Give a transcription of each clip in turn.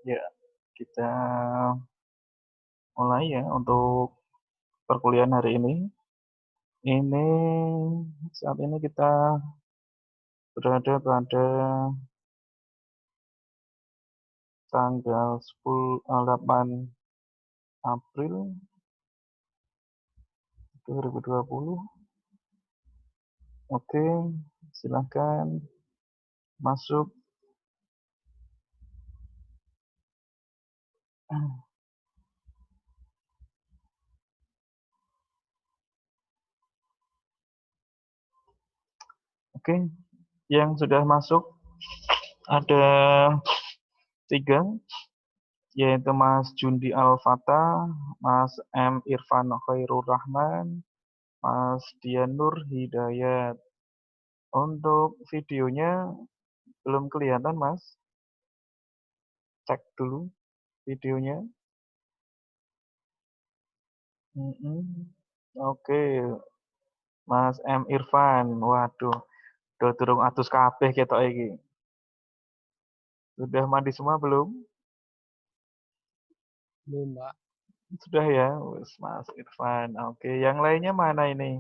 Ya, kita mulai ya untuk perkuliahan hari ini. Ini saat ini kita berada pada tanggal 8 April 2020. Oke, silakan masuk. Oke, yang sudah masuk ada 3, yaitu Mas Jundi Al-Fatah, Mas M. Irfan Khairul Rahman, Mas Dian Nur Hidayat. Untuk videonya belum kelihatan, Mas. Cek dulu videonya. Oke, Mas M. Irfan. Waduh, udah durung atus kabeh ketok iki. Sudah mandi semua belum? Belum, Pak. Sudah ya, wes Mas Irfan. Oke, yang lainnya mana ini?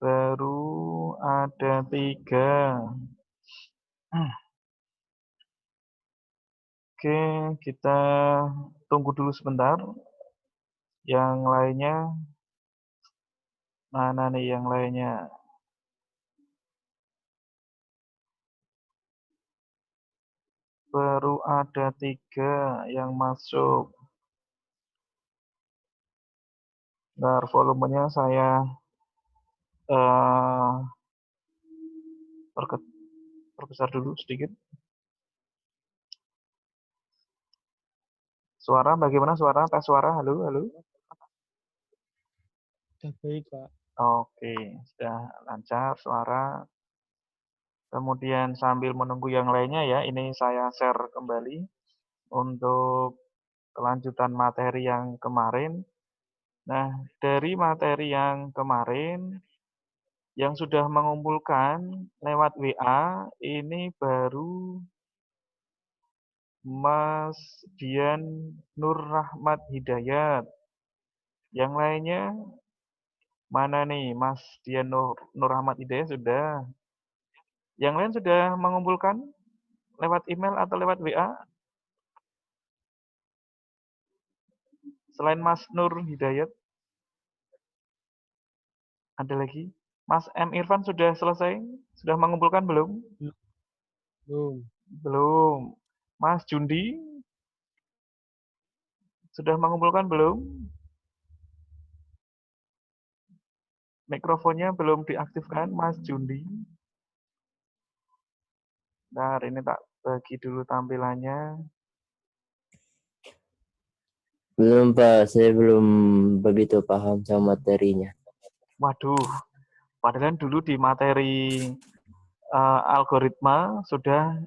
Baru ada 3. Oke, kita tunggu dulu sebentar. Yang lainnya, mana nih yang lainnya? Baru ada 3 yang masuk. Bentar, volumenya saya perbesar dulu sedikit. Suara bagaimana suara? Tes suara, halo, halo. Sudah baik, Pak. Oke, sudah lancar suara. Kemudian sambil menunggu yang lainnya ya, ini saya share kembali untuk kelanjutan materi yang kemarin. Nah, dari materi yang kemarin, yang sudah mengumpulkan lewat WA, ini baru Mas Dian Nur Rahmat Hidayat. Yang lainnya mana nih? Mas Dian Nur Rahmat Hidayat sudah. Yang lain sudah mengumpulkan lewat email atau lewat WA? Selain Mas Nur Hidayat, ada lagi? Mas M. Irfan sudah selesai? Sudah mengumpulkan belum? Belum. Belum. Mas Jundi, sudah mengumpulkan belum? Mikrofonnya belum diaktifkan, Mas Jundi. Bentar, ini tak bagi dulu tampilannya. Belum, Pak. Saya belum begitu paham sama materinya. Waduh, padahal dulu di materi algoritma sudah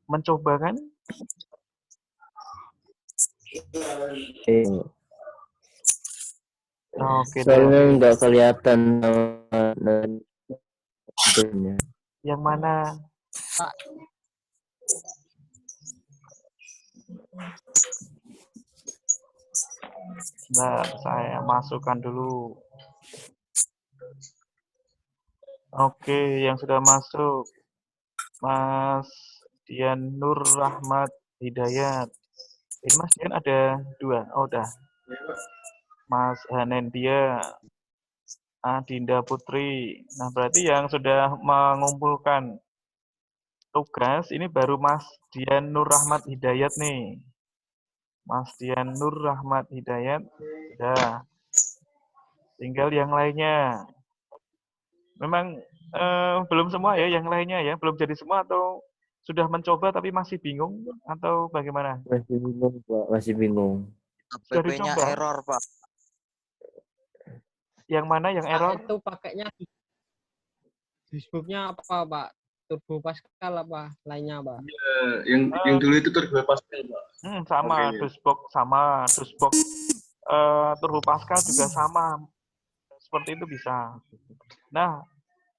mencoba kan? Oke deh, Soalnya oke. nggak kelihatan namanya. Yang mana? Pak, Nah, saya masukkan dulu. Oke, yang sudah masuk. Mas Dian Nur Rahmat Hidayat. Ini Mas Dian ada 2. Oh, udah. Mas Hanendia, Adinda Putri. Nah, berarti yang sudah mengumpulkan tugas ini baru Mas Dian Nur Rahmat Hidayat nih. Mas Dian Nur Rahmat Hidayat sudah. Tinggal yang lainnya. Memang belum semua ya yang lainnya ya, belum jadi semua atau sudah mencoba tapi masih bingung atau bagaimana? Masih bingung, Pak. Masih bingung. Sudah PP-nya dicoba? error, Pak. Yang mana yang Pak, error? itu pakainya Facebooknya apa, Pak? Turbo Pascal apa? Lainnya, Pak? Yang dulu itu Turbo Pascal, Pak. Sama, Oke. Dusbox sama, Dusbox Turbo Pascal juga sama. Seperti itu bisa. Nah,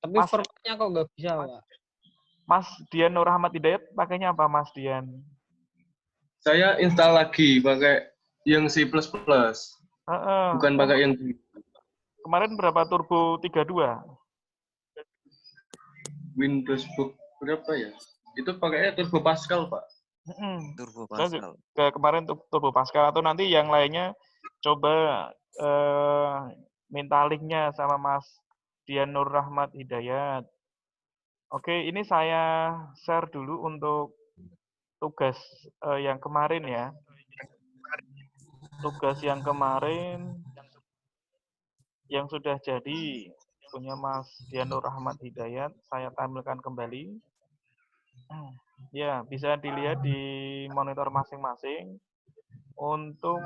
Tapi Mas, formatnya kok nggak bisa, Pak? Mas Dian Nur Rahmat Hidayat pakainya apa Mas Dian? Saya install lagi pakai yang C++. Bukan pakai yang Kemarin berapa Turbo 32? Windows Book berapa ya? Itu pakainya Turbo Pascal, Pak. Turbo Saya Pascal. kemarin Turbo Pascal atau nanti yang lainnya coba minta linknya sama Mas Dian Nur Rahmat Hidayat. Oke, ini saya share dulu untuk tugas yang kemarin ya. Tugas yang kemarin yang sudah jadi punya Mas Dian Nur Rahmat Hidayat, saya tampilkan kembali. Ya, bisa dilihat di monitor masing-masing. Untuk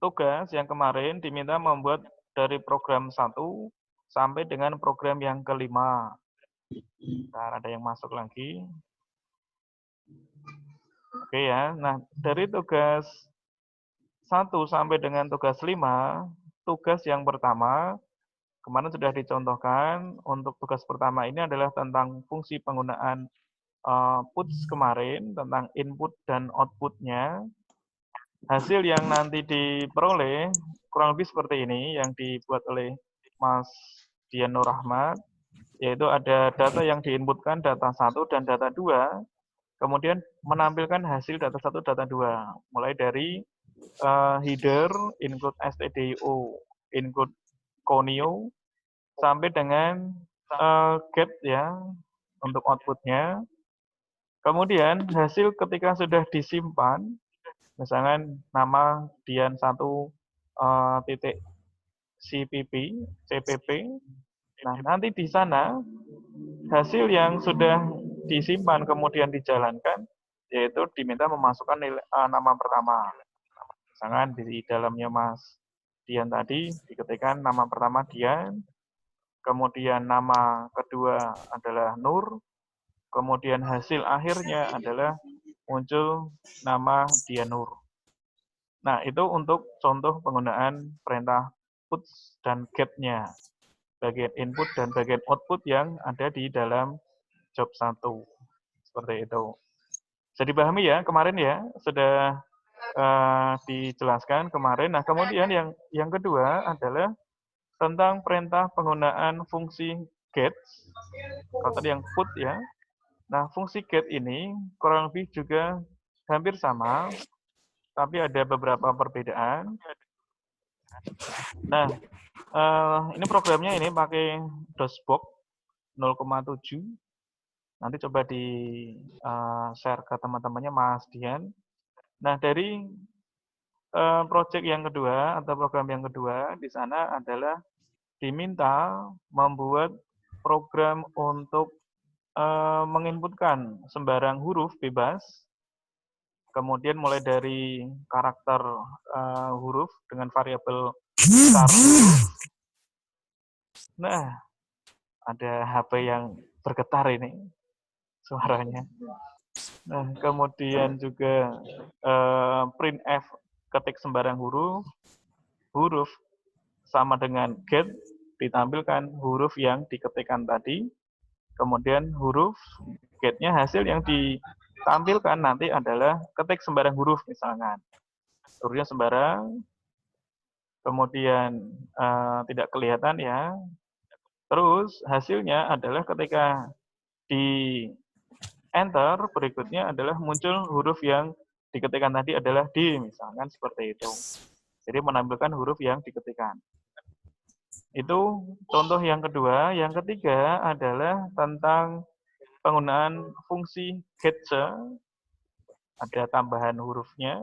tugas yang kemarin diminta membuat dari program 1 sampai dengan program yang kelima. Nah, ada yang masuk lagi. Oke ya, nah dari tugas 1 sampai dengan tugas 5, tugas yang pertama, kemarin sudah dicontohkan, untuk tugas pertama ini adalah tentang fungsi penggunaan puts kemarin, tentang input dan output-nya. Hasil yang nanti diperoleh kurang lebih seperti ini yang dibuat oleh Mas Dian Nur Rahmat, yaitu ada data yang diinputkan, data 1 dan data 2, kemudian menampilkan hasil data 1, data 2, mulai dari header, include stdio, include conio, sampai dengan get ya, untuk outputnya. Kemudian hasil ketika sudah disimpan, misalkan nama Dian 1 titik CPP. Nah, nanti di sana hasil yang sudah disimpan kemudian dijalankan, yaitu diminta memasukkan nama pertama. Misalkan di dalamnya Mas Dian tadi diketikkan nama pertama Dian, kemudian nama kedua adalah Nur, kemudian hasil akhirnya adalah muncul nama Dian Nur. Nah, itu untuk contoh penggunaan perintah puts dan get-nya. Bagian input dan bagian output yang ada di dalam job 1. Seperti itu. Bisa dipahami ya, kemarin ya, sudah dijelaskan kemarin. Nah, kemudian yang kedua adalah tentang perintah penggunaan fungsi get. Kalau tadi yang put ya. Nah, fungsi get ini kurang lebih juga hampir sama, tapi ada beberapa perbedaan. Nah, ini programnya ini pakai DOSBox 0,7. Nanti coba di share ke teman-temannya Mas Dian. Nah, dari project yang kedua atau program yang kedua di sana adalah diminta membuat program untuk menginputkan sembarang huruf bebas. Kemudian mulai dari karakter huruf dengan variabel besar huruf. Nah, ada HP yang bergetar ini suaranya. Nah, kemudian juga printf ketik sembarang huruf sama dengan get ditampilkan huruf yang diketikkan tadi. Kemudian huruf get-nya hasil yang ditampilkan nanti adalah ketik sembarang huruf misalkan. Hurufnya sembarang, kemudian tidak kelihatan ya. Terus hasilnya adalah ketika di enter, berikutnya adalah muncul huruf yang diketikkan tadi adalah D, misalkan seperti itu. Jadi menampilkan huruf yang diketikkan. Itu contoh yang kedua. Yang ketiga adalah tentang penggunaan fungsi getSe, ada tambahan hurufnya.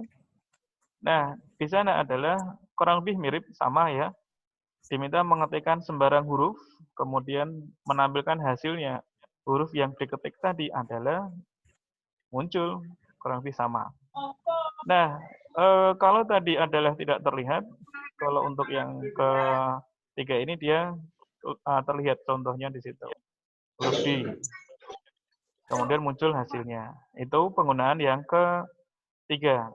Nah, di sana adalah kurang lebih mirip sama ya. Diminta mengetikkan sembarang huruf, kemudian menampilkan hasilnya. Huruf yang diketik tadi adalah muncul, kurang lebih sama. Nah, kalau tadi adalah tidak terlihat, kalau untuk yang ketiga ini dia terlihat contohnya di situ. Huruf D. Kemudian muncul hasilnya. Itu penggunaan yang ketiga.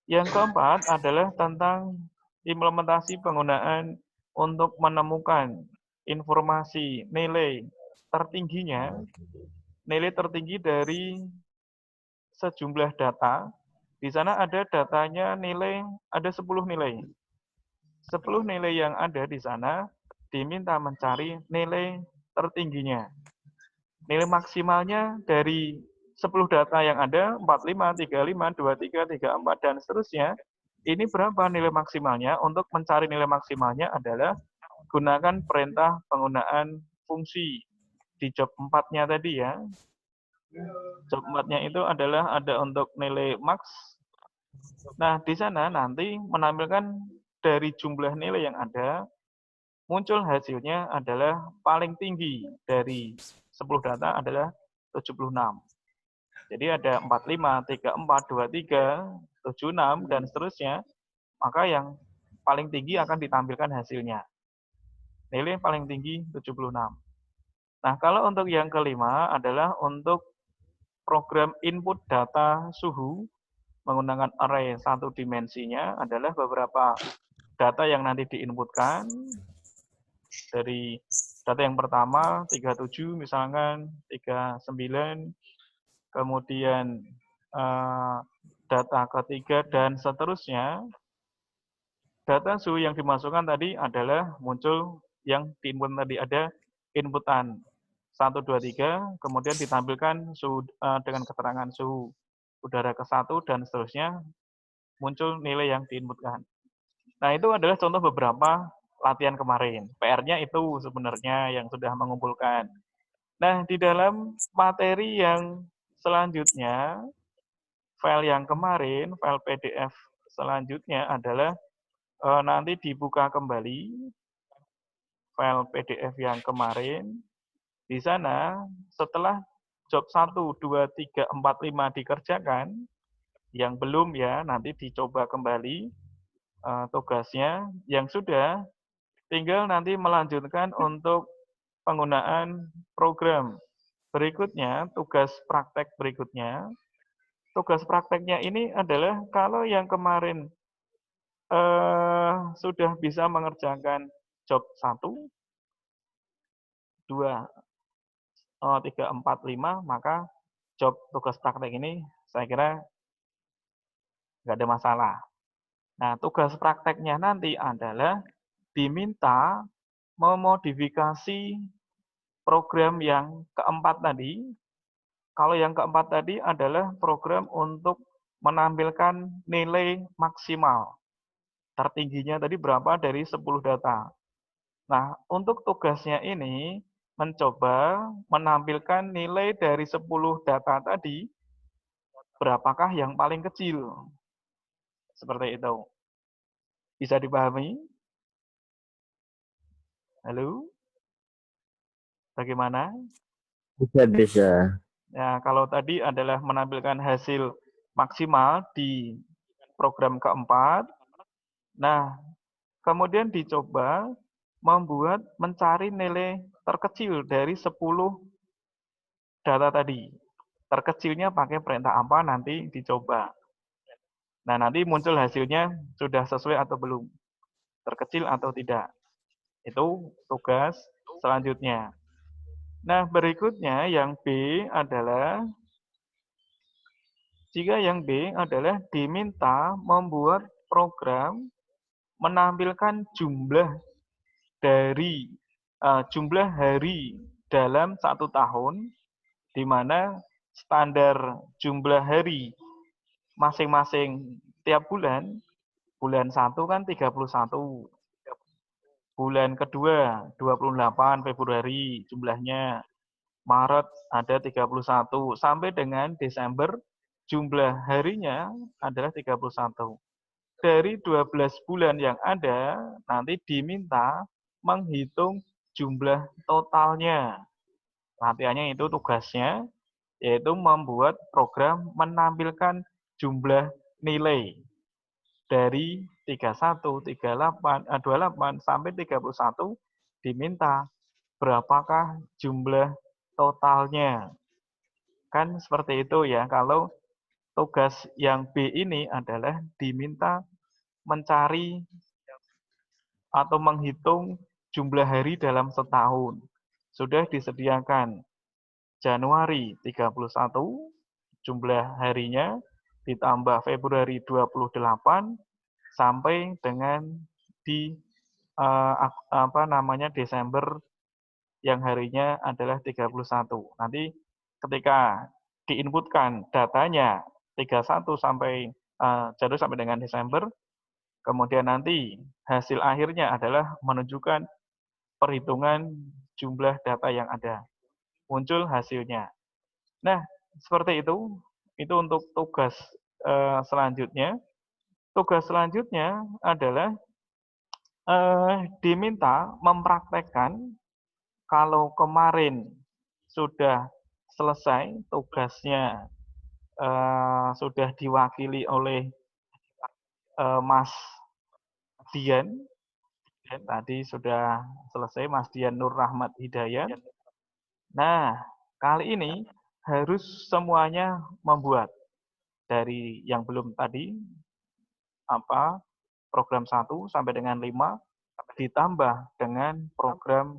Yang keempat adalah tentang implementasi penggunaan untuk menemukan informasi nilai tertingginya, nilai tertinggi dari sejumlah data. Di sana ada datanya nilai, ada 10 nilai. 10 nilai yang ada di sana diminta mencari nilai tertingginya. Nilai maksimalnya dari 10 data yang ada, 45, 35, 23, 34, dan seterusnya. Ini berapa nilai maksimalnya? Untuk mencari nilai maksimalnya adalah gunakan perintah penggunaan fungsi di job 4-nya tadi ya. Job 4-nya itu adalah ada untuk nilai max. Nah, di sana nanti menampilkan dari jumlah nilai yang ada, muncul hasilnya adalah paling tinggi dari 10 data adalah 76. Jadi ada 45, 34, 23, 76, dan seterusnya. Maka yang paling tinggi akan ditampilkan hasilnya. Nilai paling tinggi 76. Nah, kalau untuk yang kelima adalah untuk program input data suhu menggunakan array satu dimensinya adalah beberapa data yang nanti diinputkan. Dari data yang pertama 37 misalkan, 39, kemudian data ketiga dan seterusnya. Data suhu yang dimasukkan tadi adalah muncul yang diinput tadi ada inputan 1, 2, 3, kemudian ditampilkan suhu dengan keterangan suhu udara ke-1 dan seterusnya, muncul nilai yang diinputkan. Nah, itu adalah contoh beberapa latihan kemarin. PR-nya itu sebenarnya yang sudah mengumpulkan. Nah, di dalam materi yang selanjutnya, file yang kemarin, file PDF selanjutnya adalah nanti dibuka kembali file PDF yang kemarin. Di sana, setelah job 1, 2, 3, 4, 5 dikerjakan, yang belum ya, nanti dicoba kembali tugasnya. Yang sudah, tinggal nanti melanjutkan untuk penggunaan program. Berikutnya, tugas praktek berikutnya. Tugas prakteknya ini adalah kalau yang kemarin sudah bisa mengerjakan job 1, 2, 3, 4, 5, maka job tugas praktek ini saya kira nggak ada masalah. Nah, tugas prakteknya nanti adalah diminta memodifikasi program yang keempat tadi. Kalau yang keempat tadi adalah program untuk menampilkan nilai maksimal. Tertingginya tadi berapa dari 10 data. Nah, untuk tugasnya ini mencoba menampilkan nilai dari 10 data tadi, berapakah yang paling kecil. Seperti itu. Bisa dipahami? Halo? Bagaimana? Bisa. Ya, kalau tadi adalah menampilkan hasil maksimal di program keempat. Nah, kemudian dicoba membuat mencari nilai terkecil dari 10 data tadi. Terkecilnya pakai perintah apa nanti dicoba. Nah, nanti muncul hasilnya sudah sesuai atau belum. Terkecil atau tidak. Itu tugas selanjutnya. Nah, berikutnya yang B adalah, jika yang B adalah diminta membuat program menampilkan jumlah dari jumlah hari dalam 1 tahun, di mana standar jumlah hari masing-masing tiap bulan, bulan 1 kan 31, bulan kedua 28 Februari jumlahnya, Maret ada 31, sampai dengan Desember jumlah harinya adalah 31. Dari 12 bulan yang ada, nanti diminta menghitung jumlah totalnya. Latihannya itu tugasnya, yaitu membuat program menampilkan jumlah nilai dari 31, 38, 28 sampai 31 diminta berapakah jumlah totalnya. Kan seperti itu ya, kalau tugas yang B ini adalah diminta mencari atau menghitung jumlah hari dalam setahun. Sudah disediakan Januari 31, jumlah harinya ditambah Februari 28 sampai dengan di Desember yang harinya adalah 31. Nanti ketika diinputkan datanya 31 sampai Januari sampai dengan Desember, kemudian nanti hasil akhirnya adalah menunjukkan perhitungan jumlah data yang ada. Muncul hasilnya. Nah, seperti itu. Itu untuk tugas selanjutnya. Tugas selanjutnya adalah diminta mempraktekkan kalau kemarin sudah selesai tugasnya, sudah diwakili oleh Mas Dian, tadi sudah selesai Mas Dian Nur Rahmat Hidayat. Nah, kali ini harus semuanya membuat dari yang belum tadi program 1 sampai dengan 5 ditambah dengan program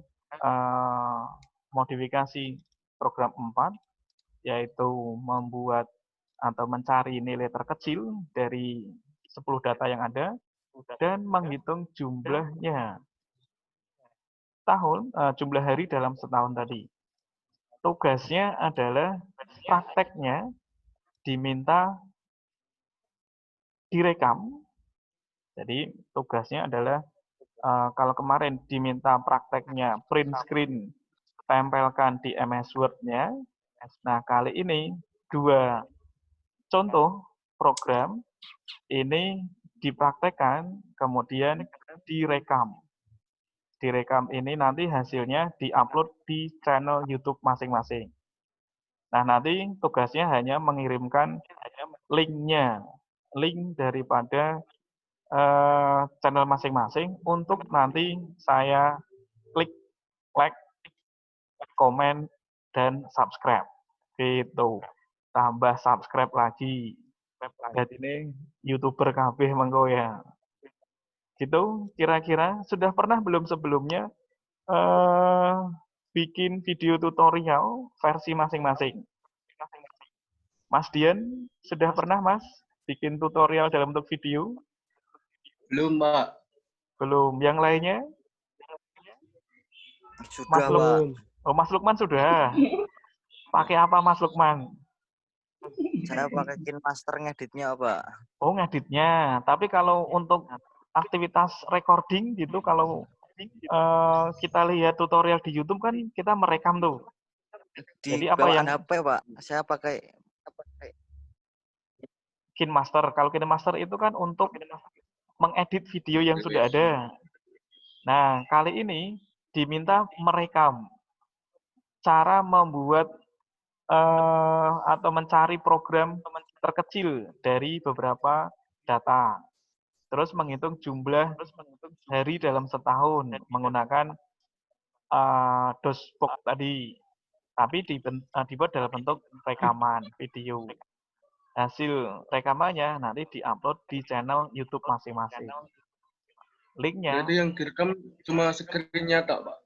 modifikasi program 4 yaitu membuat atau mencari nilai terkecil dari 10 data yang ada dan menghitung jumlahnya jumlah hari dalam setahun tadi. Tugasnya adalah prakteknya diminta direkam. Jadi tugasnya adalah kalau kemarin diminta prakteknya print screen, tempelkan di MS Word-nya. Nah, kali ini 2 contoh program ini dipraktekkan, kemudian direkam. Direkam ini nanti hasilnya diupload di channel YouTube masing-masing. Nah, nanti tugasnya hanya mengirimkan link-nya, link daripada channel masing-masing untuk nanti saya klik like, komen, dan subscribe. Gitu. Tambah subscribe lagi. Jadi ini YouTuber kabeh mengko ya. Gitu, kira-kira sudah pernah belum sebelumnya bikin video tutorial versi masing-masing? Mas Dian, sudah pernah Mas bikin tutorial dalam bentuk video? Belum, Pak. Belum. Yang lainnya? Sudah, Mas Pak. Oh, Mas Lukman sudah. Pakai apa Mas Lukman? Saya pakai KineMaster ngeditnya, Pak. Oh, ngeditnya. Tapi kalau untuk aktivitas recording gitu, kalau kita lihat tutorial di YouTube kan kita merekam tuh. Di Jadi apa bawaan yang HP, Pak. Saya pakai KineMaster. Kalau KineMaster itu kan untuk mengedit video yang sudah ada. Nah, kali ini diminta merekam. Cara membuat atau mencari program terkecil dari beberapa data. Terus menghitung jumlah hari dalam setahun menggunakan dosbox tadi. Tapi dibuat dalam bentuk rekaman video. Hasil rekamannya nanti diupload di channel YouTube masing-masing. Linknya. Berarti yang direkam cuma screen-nya tak, Pak?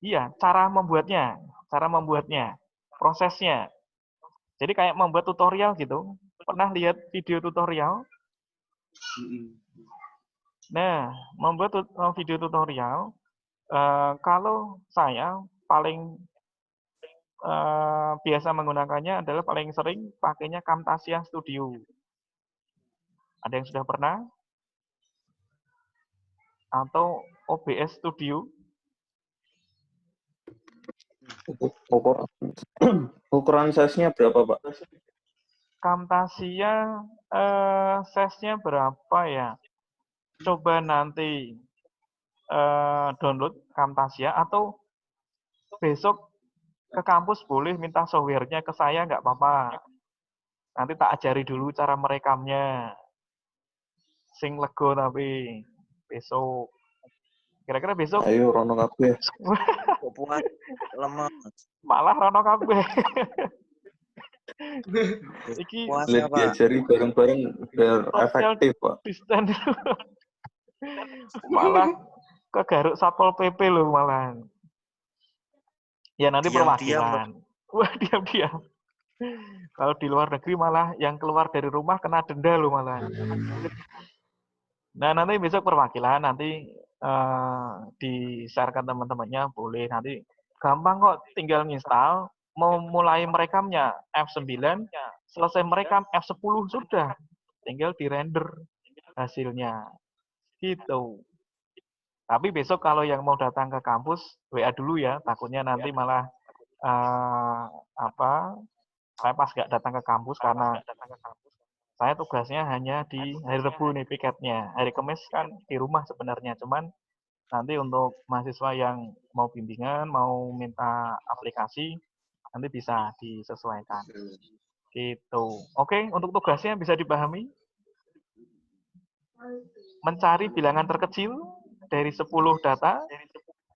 Iya, cara membuatnya, prosesnya. Jadi kayak membuat tutorial gitu. Pernah lihat video tutorial? Nah, membuat video tutorial, kalau saya paling biasa menggunakannya adalah paling sering pakainya Camtasia Studio. Ada yang sudah pernah? Atau OBS Studio? Ukuran size-nya berapa, Pak? Camtasia size-nya berapa ya? Coba nanti download Camtasia atau besok ke kampus boleh minta software-nya ke saya, nggak apa-apa. Nanti tak ajari dulu cara merekamnya. Sing lego tapi besok. Kira-kira besok? Ayo, rono kabeh. buat lemah. Malah rono kabeh. Iki Puasa, Pak. Diajari bareng-bareng biar efektif, Pak. Asisten. Malah ke Garuk Satpol PP loh malah. Ya nanti Diam-diam, perwakilan. Wah, diam-diam. Kalau di luar negeri malah yang keluar dari rumah kena denda loh malah. Nah, nanti besok perwakilan nanti di-share-kan teman-temannya boleh nanti gampang kok tinggal nginstal, mau mulai merekamnya F9, selesai merekam F10 sudah. Tinggal di-render hasilnya. Gitu. Tapi besok kalau yang mau datang ke kampus WA dulu ya, takutnya nanti malah saya pas nggak datang ke kampus karena saya tugasnya hanya di hari Rabu nih piketnya. Hari Kamis kan di rumah sebenarnya, cuman nanti untuk mahasiswa yang mau bimbingan, mau minta aplikasi, nanti bisa disesuaikan. Gitu. Oke, untuk tugasnya bisa dipahami? Mencari bilangan terkecil dari 10 data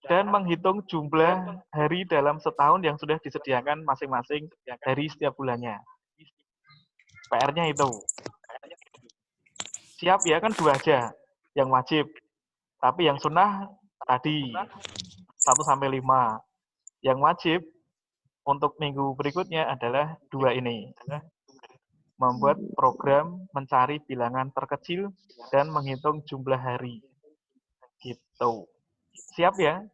dan menghitung jumlah hari dalam setahun yang sudah disediakan masing-masing dari setiap bulannya. PR-nya itu. Siap ya, kan 2 aja yang wajib. Tapi yang sunnah tadi 1-5. Yang wajib untuk minggu berikutnya adalah 2 ini. Membuat program mencari bilangan terkecil dan menghitung jumlah hari. Gitu. Siap ya?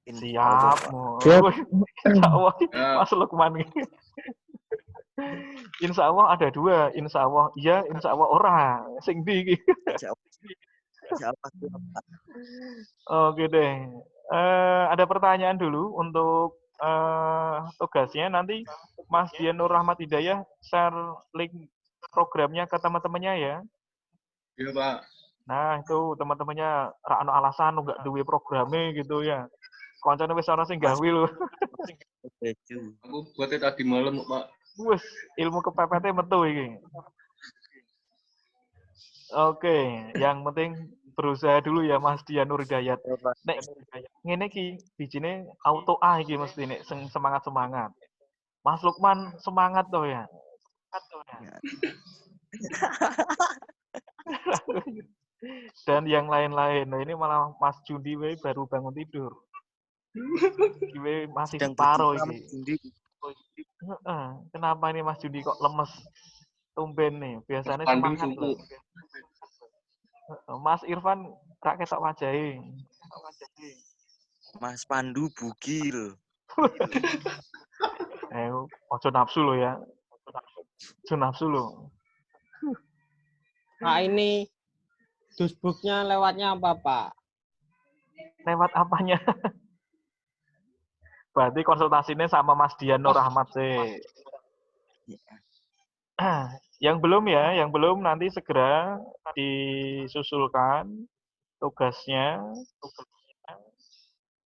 Siap. Siap. Insya Allah, Mas Lukman. Insya Allah ada 2. Insya Allah iya, insya Allah ora. Sing di. Oke deh. Ada pertanyaan dulu untuk tugasnya. Nanti Mas Dian Nur Rahmat Hidayah share link programnya ke teman-temannya ya. Iya, Pak. Nah, itu teman-temannya ra ono alasan nggak duwe programnya gitu ya. Koncone wis ana sing gawe lho. Aku buatnya tadi malam, Pak. Wes, ilmu kepepete metu iki. Oke, yang penting berusaha dulu ya Mas Dian Nur Hidayat. Nek ngene iki bijine auto A iki mesti nek semangat-semangat. Mas Lukman semangat toh ya. Dan yang lain-lain. Nah, ini malah Mas Jundi baru bangun tidur. Masih separuh ini. Kenapa ini Mas Jundi kok lemes? Tumben nih, biasanya semangat loh. Mas Irfan rak ketok wajahe. Mas Pandu bugil. Ojo nafsu lo ya. Ojo nafsu lo. Pak, ini dusbuknya lewatnya apa, Pak? Lewat apanya? Berarti konsultasinya sama Mas Dian Nur Rahmat sih. Yang belum ya, yang belum nanti segera disusulkan tugasnya.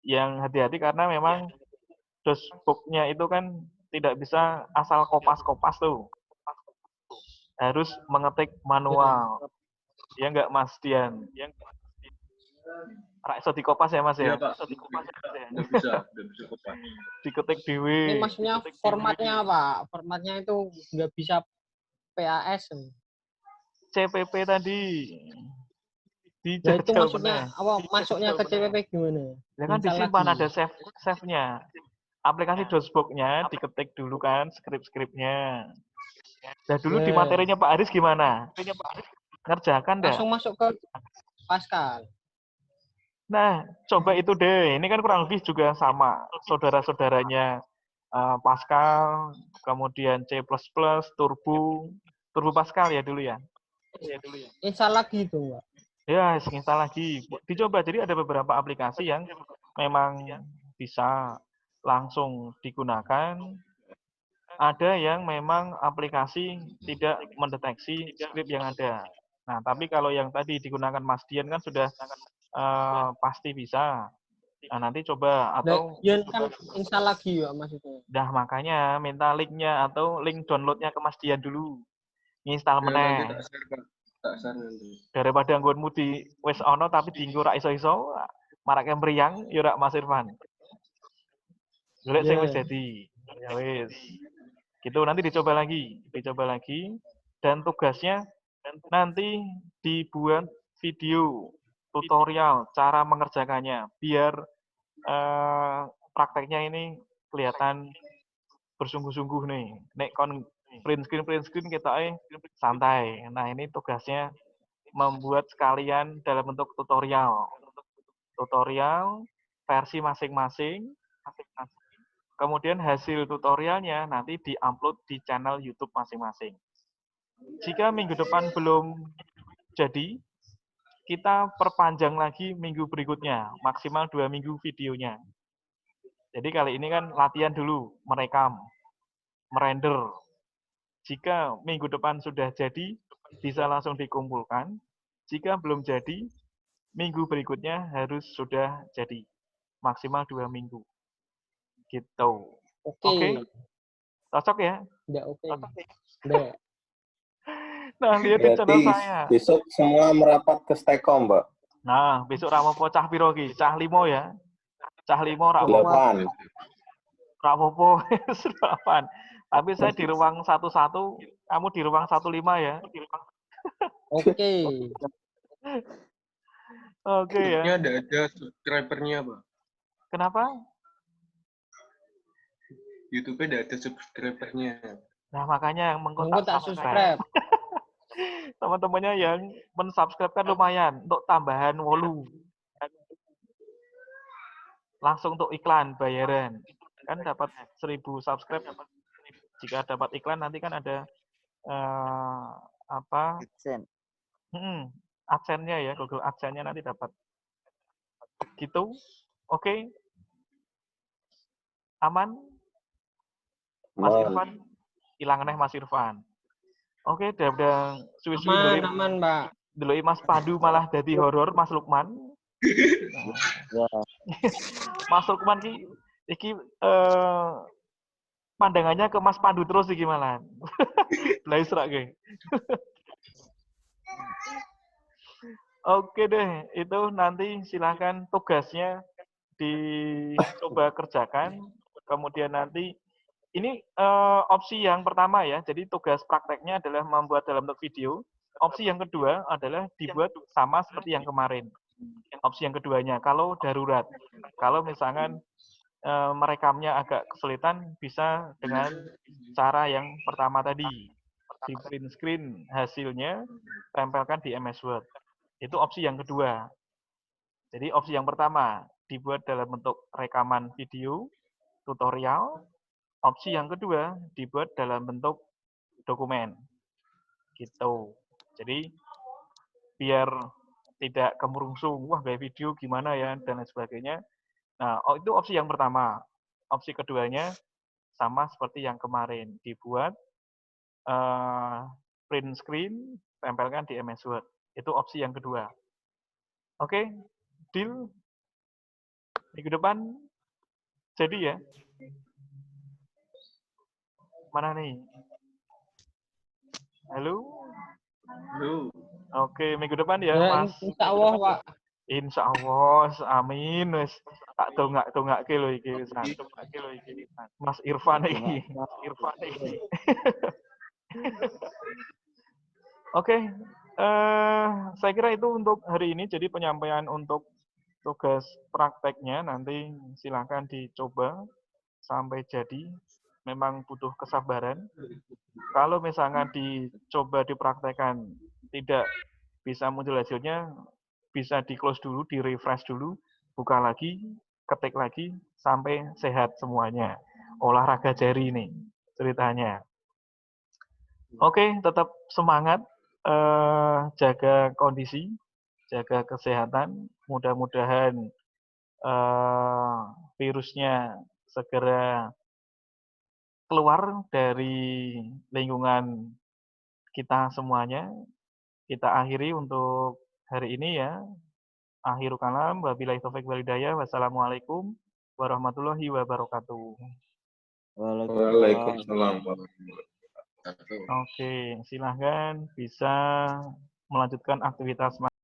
Yang hati-hati karena memang dosbooknya itu kan tidak bisa asal kopas-kopas tuh. Harus mengetik manual. Ya enggak Mas Dian? Rak iso dikopas ya Mas ya? Iya, Pak. Nggak bisa kopas. Diketik dewe. Ini maksudnya formatnya apa? Formatnya itu nggak bisa PAS. CPP tadi. Nah, itu maksudnya apa? Masuknya ke CPP gimana? Ya kan disimpan ada save-nya. Aplikasi dosbooknya diketik dulu kan skrip-skripnya. Nah dulu di materinya Pak Aris gimana? Ngerjakan dah? Langsung masuk ke Pascal. Nah, coba itu deh. Ini kan kurang lebih juga sama. Saudara-saudaranya Pascal, kemudian C++, Turbo Pascal ya dulu ya. Install lagi itu, Pak. Ya, install lagi. Dicoba. Jadi ada beberapa aplikasi yang memang bisa langsung digunakan. Ada yang memang aplikasi tidak mendeteksi skrip yang ada. Nah, tapi kalau yang tadi digunakan Mas Dian kan sudah pasti bisa. Nah, nanti coba atau Dian kan install lagi ya maksudnya. Dah makanya minta linknya atau link downloadnya ke Mas Dian dulu. Install meneh. Tak share nanti. Daripada nggonmu di wis ono tapi dienggo ra iso-iso, marake mriyang ya rak Mas Irfan. Golek sing wis dadi. Ya wis. Gitu nanti dicoba lagi dan tugasnya nanti dibuat video tutorial cara mengerjakannya biar prakteknya ini kelihatan bersungguh-sungguh nih. Nek kon print screen kita santai. Nah, ini tugasnya membuat sekalian dalam bentuk tutorial. Tutorial versi masing-masing. Kemudian hasil tutorialnya nanti diupload di channel YouTube masing-masing. Jika minggu depan belum jadi, kita perpanjang lagi minggu berikutnya, maksimal 2 minggu videonya. Jadi kali ini kan latihan dulu, merekam, merender. Jika minggu depan sudah jadi, bisa langsung dikumpulkan. Jika belum jadi, minggu berikutnya harus sudah jadi. Maksimal 2 minggu. Gitu. Oke? Cocok ya? Udah oke. Udah. Nah, lihat di channel Berarti saya. besok semua merapat ke Stekom, Mbak. Nah, besok rapopo cah piro ki? Cah 5 ya. Cah 5 rapopo. 8. Rapopo 8. Tapi saya di ruang 11, kamu di ruang 15 ya. Oke. Oke ya. Ini ada subscribernya, Pak. Kenapa? YouTube-nya ada subscribernya. Nah, makanya yang Monggo tak subscribe. Teman-temannya yang mensubscribe kan lumayan untuk tambahan wolu. Langsung untuk iklan bayaran. Kan dapat 1000 subscribe. Jika dapat iklan nanti kan ada apa? AdSense. AdSense-nya ya, Google AdSense-nya nanti dapat. Gitu. Oke. Aman? Mas Irfan? Hilang neh Mas Irfan. Oke, udah suwi-suwi Aman, Mbak. Deloki Mas Pandu malah jadi horor Mas Lukman. Ya. Mas Lukman iki pandangannya ke Mas Pandu terus iki malah. Lah israk ge. Oke deh, itu nanti silakan tugasnya dicoba kerjakan. Kemudian nanti ini opsi yang pertama ya. Jadi tugas prakteknya adalah membuat dalam bentuk video. Opsi yang kedua adalah dibuat sama seperti yang kemarin. Opsi yang keduanya, kalau darurat. Kalau misalkan merekamnya agak kesulitan, bisa dengan cara yang pertama tadi. Di print screen hasilnya, tempelkan di MS Word. Itu opsi yang kedua. Jadi opsi yang pertama, dibuat dalam bentuk rekaman video, tutorial. Opsi yang kedua, dibuat dalam bentuk dokumen. Gitu. Jadi, biar tidak kemurungsung, wah gaya video gimana ya, dan lain sebagainya. Nah, itu opsi yang pertama. Opsi keduanya, sama seperti yang kemarin. Dibuat, print screen, tempelkan di MS Word. Itu opsi yang kedua. Oke, deal? Minggu depan, jadi ya? Mana nih? Halo? Halo. Oke, minggu depan ya, Mas. Insya Allah, Pak. Insya Allah, amin. Wes tak dongak-dongake lho iki wis. Mas Irfan iki. Oke, saya kira itu untuk hari ini. Jadi penyampaian untuk tugas prakteknya nanti silakan dicoba sampai jadi. Memang butuh kesabaran. Kalau misalnya dicoba dipraktekkan tidak bisa muncul hasilnya, bisa di-close dulu, di-refresh dulu, buka lagi, ketik lagi, sampai sehat semuanya. Olahraga jari nih ceritanya. Oke, tetap semangat, jaga kondisi, jaga kesehatan. Mudah-mudahan virusnya segera keluar dari lingkungan kita semuanya. Kita akhiri untuk hari ini ya. Akhirul kalam, wabillahi taufiq wal hidayah. Wassalamualaikum warahmatullahi wabarakatuh. Waalaikumsalam. Oke, silahkan bisa melanjutkan aktivitas